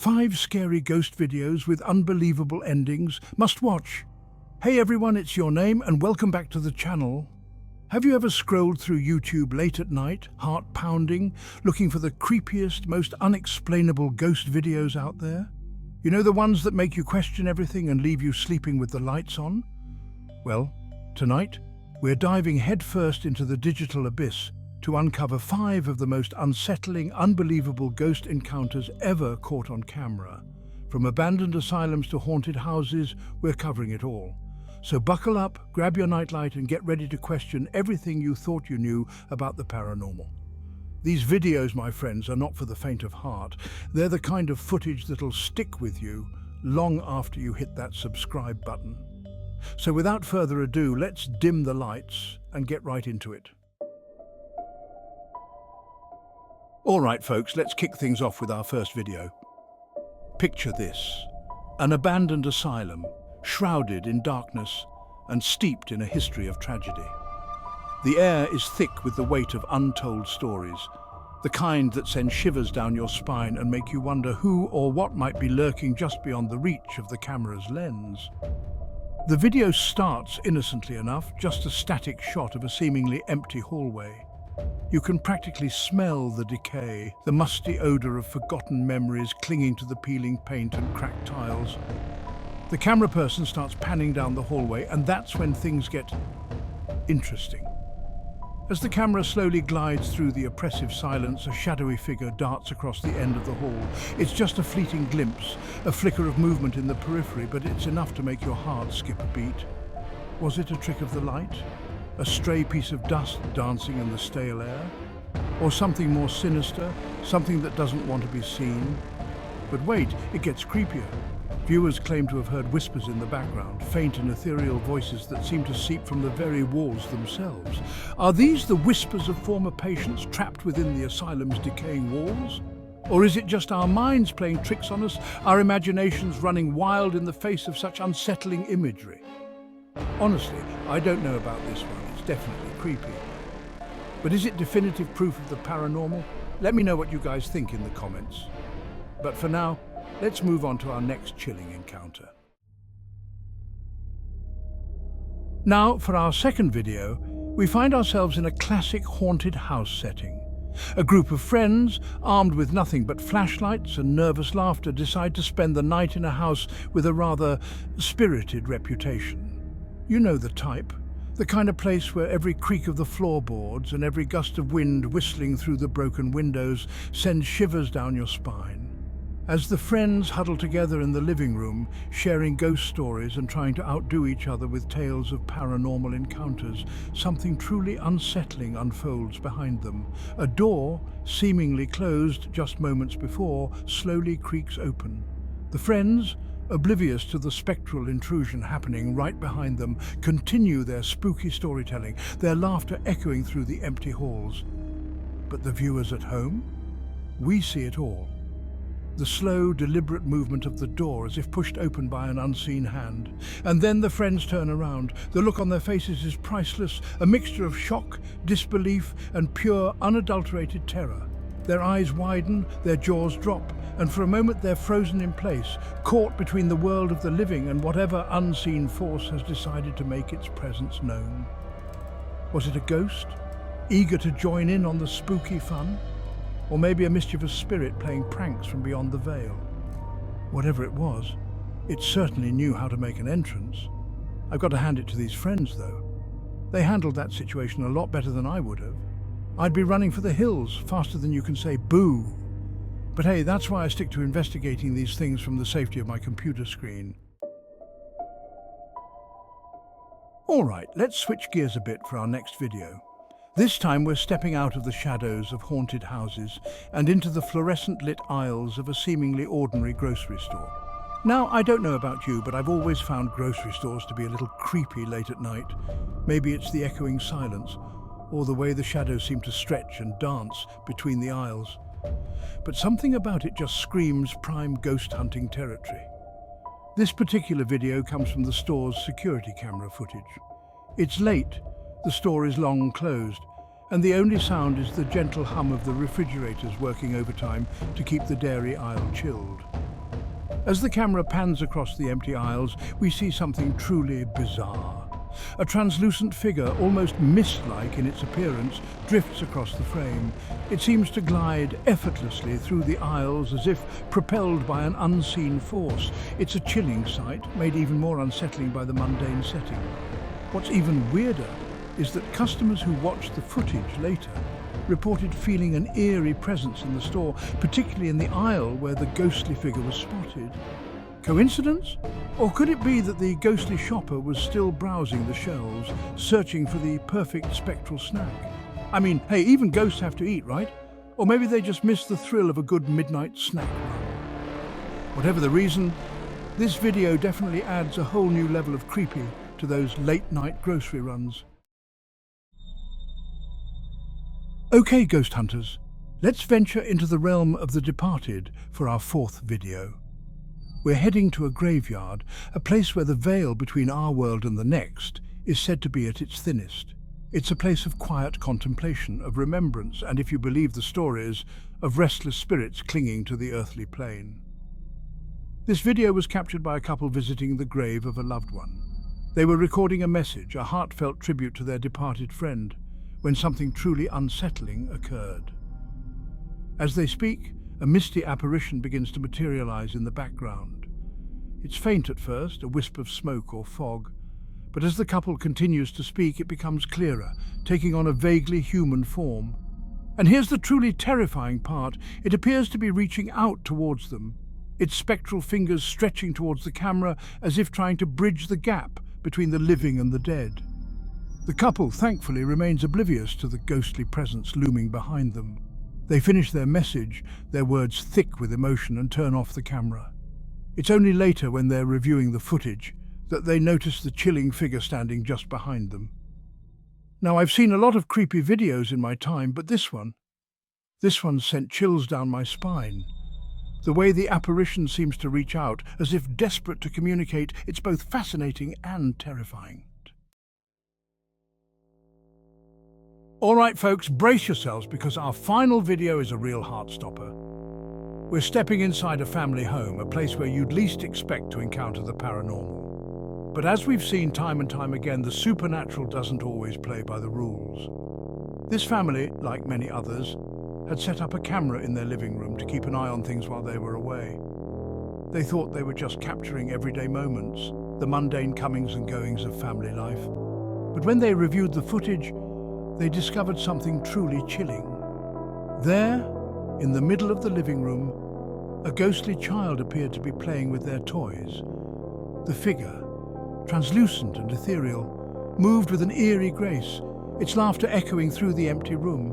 5 scary ghost videos with unbelievable endings. Must watch. Hey everyone, it's Your Name and welcome back to the channel. Have you ever scrolled through YouTube late at night, heart pounding, looking for the creepiest, most unexplainable ghost videos out there? You know, the ones that make you question everything and leave you sleeping with the lights on? Well, tonight, we're diving headfirst into the digital abyss to uncover 5 of the most unsettling, unbelievable ghost encounters ever caught on camera. From abandoned asylums to haunted houses, we're covering it all. So buckle up, grab your nightlight and get ready to question everything you thought you knew about the paranormal. These videos, my friends, are not for the faint of heart. They're the kind of footage that'll stick with you long after you hit that subscribe button. So without further ado, let's dim the lights and get right into it. All right, folks, let's kick things off with our first video. Picture this: an abandoned asylum, shrouded in darkness and steeped in a history of tragedy. The air is thick with the weight of untold stories, the kind that send shivers down your spine and make you wonder who or what might be lurking just beyond the reach of the camera's lens. The video starts innocently enough, just a static shot of a seemingly empty hallway. You can practically smell the decay, the musty odor of forgotten memories clinging to the peeling paint and cracked tiles. The camera person starts panning down the hallway, and that's when things get interesting. As the camera slowly glides through the oppressive silence, a shadowy figure darts across the end of the hall. It's just a fleeting glimpse, a flicker of movement in the periphery, but it's enough to make your heart skip a beat. Was it a trick of the light? A stray piece of dust dancing in the stale air? Or something more sinister, something that doesn't want to be seen? But wait, it gets creepier. Viewers claim to have heard whispers in the background, faint and ethereal voices that seem to seep from the very walls themselves. Are these the whispers of former patients trapped within the asylum's decaying walls? Or is it just our minds playing tricks on us, our imaginations running wild in the face of such unsettling imagery? Honestly, I don't know about this one. It's definitely creepy. But is it definitive proof of the paranormal? Let me know what you guys think in the comments. But for now, let's move on to our next chilling encounter. Now, for our second video, we find ourselves in a classic haunted house setting. A group of friends, armed with nothing but flashlights and nervous laughter, decide to spend the night in a house with a rather spirited reputation. You know the type. The kind of place where every creak of the floorboards and every gust of wind whistling through the broken windows sends shivers down your spine. As the friends huddle together in the living room, sharing ghost stories and trying to outdo each other with tales of paranormal encounters, something truly unsettling unfolds behind them. A door, seemingly closed just moments before, slowly creaks open. The friends, oblivious to the spectral intrusion happening right behind them, continue their spooky storytelling, their laughter echoing through the empty halls. But the viewers at home? We see it all. The slow, deliberate movement of the door as if pushed open by an unseen hand. And then the friends turn around. The look on their faces is priceless, a mixture of shock, disbelief, and pure, unadulterated terror. Their eyes widen, their jaws drop, and for a moment they're frozen in place, caught between the world of the living and whatever unseen force has decided to make its presence known. Was it a ghost, eager to join in on the spooky fun? Or maybe a mischievous spirit playing pranks from beyond the veil? Whatever it was, it certainly knew how to make an entrance. I've got to hand it to these friends, though. They handled that situation a lot better than I would have. I'd be running for the hills faster than you can say boo. But hey, that's why I stick to investigating these things from the safety of my computer screen. All right, let's switch gears a bit for our next video. This time we're stepping out of the shadows of haunted houses and into the fluorescent-lit aisles of a seemingly ordinary grocery store. Now, I don't know about you, but I've always found grocery stores to be a little creepy late at night. Maybe it's the echoing silence, or the way the shadows seem to stretch and dance between the aisles. But something about it just screams prime ghost hunting territory. This particular video comes from the store's security camera footage. It's late, the store is long closed, and the only sound is the gentle hum of the refrigerators working overtime to keep the dairy aisle chilled. As the camera pans across the empty aisles, we see something truly bizarre. A translucent figure, almost mist-like in its appearance, drifts across the frame. It seems to glide effortlessly through the aisles as if propelled by an unseen force. It's a chilling sight, made even more unsettling by the mundane setting. What's even weirder is that customers who watched the footage later reported feeling an eerie presence in the store, particularly in the aisle where the ghostly figure was spotted. Coincidence? Or could it be that the ghostly shopper was still browsing the shelves, searching for the perfect spectral snack? I mean, hey, even ghosts have to eat, right? Or maybe they just miss the thrill of a good midnight snack run. Whatever the reason, this video definitely adds a whole new level of creepy to those late-night grocery runs. Okay, ghost hunters, let's venture into the realm of the departed for our fourth video. We're heading to a graveyard, a place where the veil between our world and the next is said to be at its thinnest. It's a place of quiet contemplation, of remembrance, and if you believe the stories, of restless spirits clinging to the earthly plane. This video was captured by a couple visiting the grave of a loved one. They were recording a message, a heartfelt tribute to their departed friend, when something truly unsettling occurred. As they speak, a misty apparition begins to materialize in the background. It's faint at first, a wisp of smoke or fog, but as the couple continues to speak, it becomes clearer, taking on a vaguely human form. And here's the truly terrifying part. It appears to be reaching out towards them, its spectral fingers stretching towards the camera as if trying to bridge the gap between the living and the dead. The couple, thankfully, remains oblivious to the ghostly presence looming behind them. They finish their message, their words thick with emotion, and turn off the camera. It's only later, when they're reviewing the footage, that they notice the chilling figure standing just behind them. Now, I've seen a lot of creepy videos in my time, but this one sent chills down my spine. The way the apparition seems to reach out, as if desperate to communicate, it's both fascinating and terrifying. All right, folks, brace yourselves because our final video is a real heart-stopper. We're stepping inside a family home, a place where you'd least expect to encounter the paranormal. But as we've seen time and time again, the supernatural doesn't always play by the rules. This family, like many others, had set up a camera in their living room to keep an eye on things while they were away. They thought they were just capturing everyday moments, the mundane comings and goings of family life. But when they reviewed the footage, they discovered something truly chilling. There, in the middle of the living room, a ghostly child appeared to be playing with their toys. The figure, translucent and ethereal, moved with an eerie grace, its laughter echoing through the empty room.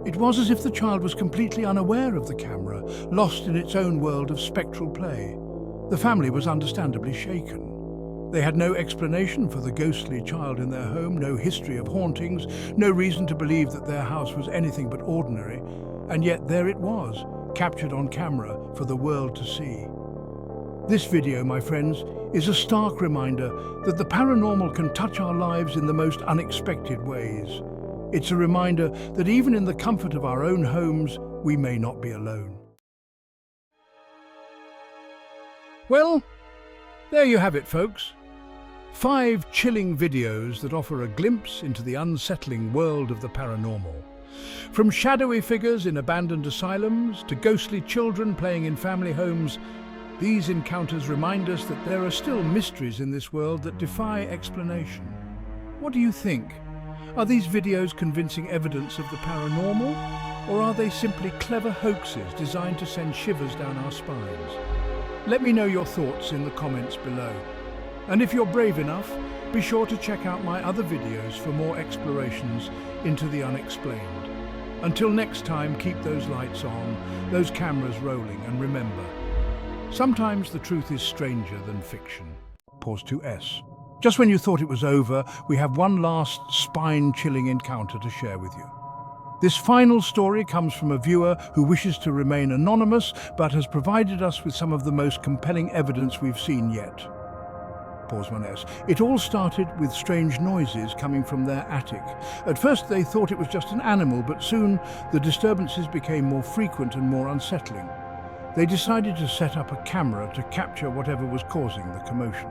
It was as if the child was completely unaware of the camera, lost in its own world of spectral play. The family was understandably shaken. They had no explanation for the ghostly child in their home, no history of hauntings, no reason to believe that their house was anything but ordinary, and yet there it was, captured on camera for the world to see. This video, my friends, is a stark reminder that the paranormal can touch our lives in the most unexpected ways. It's a reminder that even in the comfort of our own homes, we may not be alone. Well, there you have it, folks. 5 chilling videos that offer a glimpse into the unsettling world of the paranormal. From shadowy figures in abandoned asylums to ghostly children playing in family homes, these encounters remind us that there are still mysteries in this world that defy explanation. What do you think? Are these videos convincing evidence of the paranormal, or are they simply clever hoaxes designed to send shivers down our spines? Let me know your thoughts in the comments below. And if you're brave enough, be sure to check out my other videos for more explorations into the unexplained. Until next time, keep those lights on, those cameras rolling, and remember, sometimes the truth is stranger than fiction. Pause to S. Just when you thought it was over, we have one last spine-chilling encounter to share with you. This final story comes from a viewer who wishes to remain anonymous, but has provided us with some of the most compelling evidence we've seen yet. Pause 1S. It all started with strange noises coming from their attic. At first they thought it was just an animal, but soon the disturbances became more frequent and more unsettling. They decided to set up a camera to capture whatever was causing the commotion.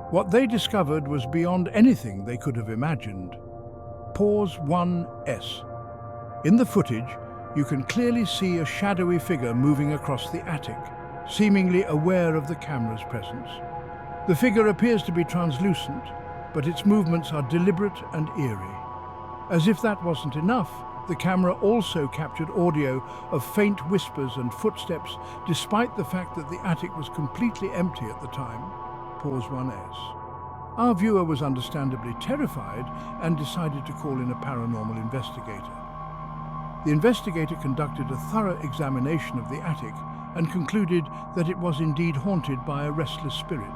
What they discovered was beyond anything they could have imagined. Pause 1S. In the footage, you can clearly see a shadowy figure moving across the attic, seemingly aware of the camera's presence. The figure appears to be translucent, but its movements are deliberate and eerie. As if that wasn't enough, the camera also captured audio of faint whispers and footsteps, despite the fact that the attic was completely empty at the time. Pause 1S. Our viewer was understandably terrified and decided to call in a paranormal investigator. The investigator conducted a thorough examination of the attic and concluded that it was indeed haunted by a restless spirit.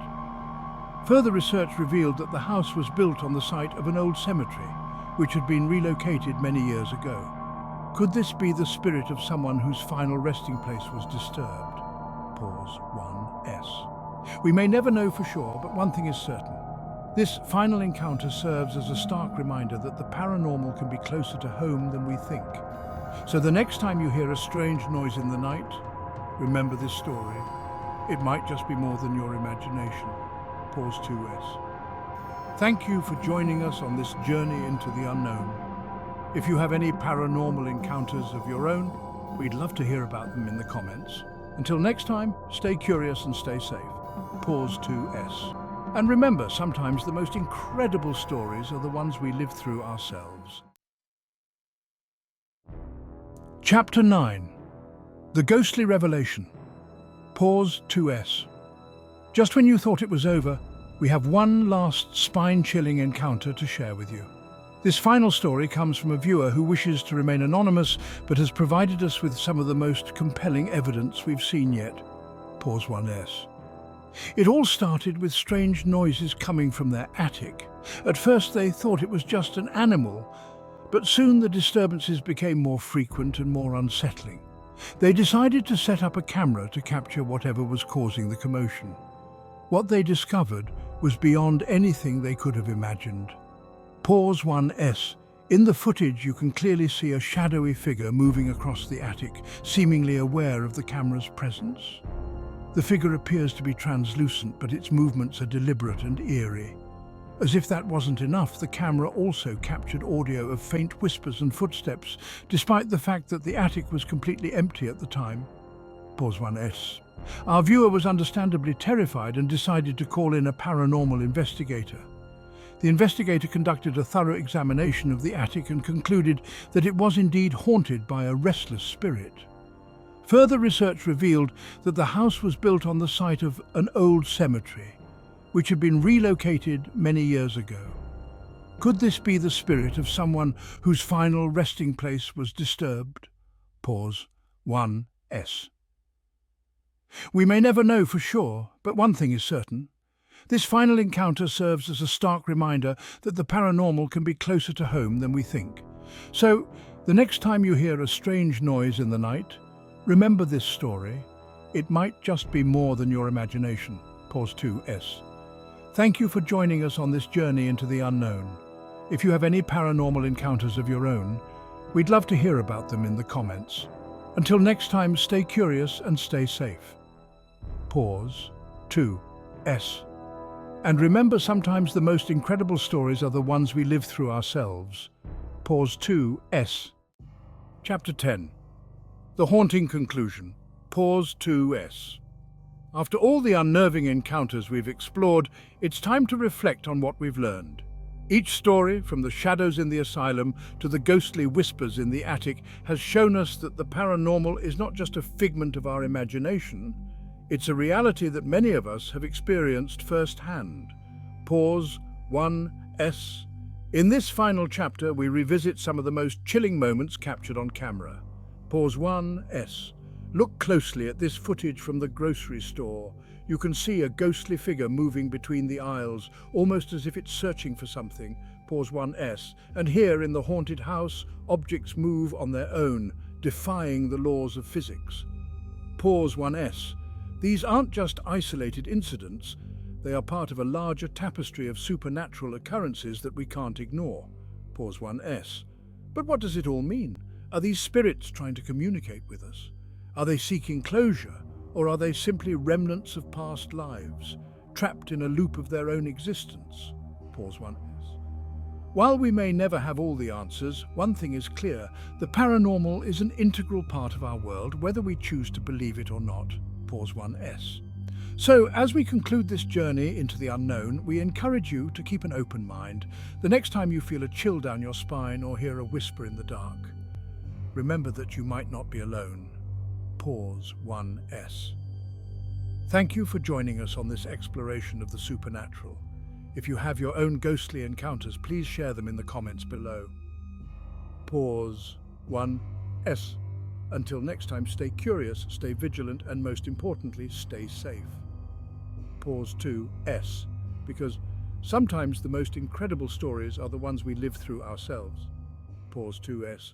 Further research revealed that the house was built on the site of an old cemetery, which had been relocated many years ago. Could this be the spirit of someone whose final resting place was disturbed? Pause 1S. We may never know for sure, but one thing is certain. This final encounter serves as a stark reminder that the paranormal can be closer to home than we think. So the next time you hear a strange noise in the night, remember this story. It might just be more than your imagination. Pause 2S. Thank you for joining us on this journey into the unknown. If you have any paranormal encounters of your own, we'd love to hear about them in the comments. Until next time, stay curious and stay safe. Pause 2S. And remember, sometimes the most incredible stories are the ones we live through ourselves. Chapter 9. The Ghostly Revelation. Pause 2S. Just when you thought it was over, we have one last spine-chilling encounter to share with you. This final story comes from a viewer who wishes to remain anonymous but has provided us with some of the most compelling evidence we've seen yet. Pause 1S. It all started with strange noises coming from their attic. At first they thought it was just an animal, but soon the disturbances became more frequent and more unsettling. They decided to set up a camera to capture whatever was causing the commotion. What they discovered was beyond anything they could have imagined. Pause 1S. In the footage, you can clearly see a shadowy figure moving across the attic, seemingly aware of the camera's presence. The figure appears to be translucent, but its movements are deliberate and eerie. As if that wasn't enough, the camera also captured audio of faint whispers and footsteps, despite the fact that the attic was completely empty at the time. Pause 1S. Our viewer was understandably terrified and decided to call in a paranormal investigator. The investigator conducted a thorough examination of the attic and concluded that it was indeed haunted by a restless spirit. Further research revealed that the house was built on the site of an old cemetery, which had been relocated many years ago. Could this be the spirit of someone whose final resting place was disturbed? Pause 1S. We may never know for sure, but one thing is certain. This final encounter serves as a stark reminder that the paranormal can be closer to home than we think. So, the next time you hear a strange noise in the night, remember this story. It might just be more than your imagination. Pause 2S. Thank you for joining us on this journey into the unknown. If you have any paranormal encounters of your own, we'd love to hear about them in the comments. Until next time, stay curious and stay safe. Pause 2S. And remember, sometimes the most incredible stories are the ones we live through ourselves. Pause 2S. Chapter 10. The Haunting Conclusion. Pause 2S. After all the unnerving encounters we've explored, it's time to reflect on what we've learned. Each story, from the shadows in the asylum to the ghostly whispers in the attic, has shown us that the paranormal is not just a figment of our imagination. It's a reality that many of us have experienced firsthand. Pause 1S. In this final chapter, we revisit some of the most chilling moments captured on camera. Pause 1S. Look closely at this footage from the grocery store. You can see a ghostly figure moving between the aisles, almost as if it's searching for something. Pause 1S. And here in the haunted house, objects move on their own, defying the laws of physics. Pause 1S. These aren't just isolated incidents. They are part of a larger tapestry of supernatural occurrences that we can't ignore. Pause 1S. But what does it all mean? Are these spirits trying to communicate with us? Are they seeking closure, or are they simply remnants of past lives, trapped in a loop of their own existence? Pause 1S. While we may never have all the answers, one thing is clear: the paranormal is an integral part of our world, whether we choose to believe it or not. Pause 1S. So, as we conclude this journey into the unknown, we encourage you to keep an open mind the next time you feel a chill down your spine or hear a whisper in the dark. Remember that you might not be alone. Pause 1S. Thank you for joining us on this exploration of the supernatural. If you have your own ghostly encounters, please share them in the comments below. Pause 1S. Until next time, stay curious, stay vigilant, and most importantly, stay safe. Pause 2S, because sometimes the most incredible stories are the ones we live through ourselves. Pause 2S.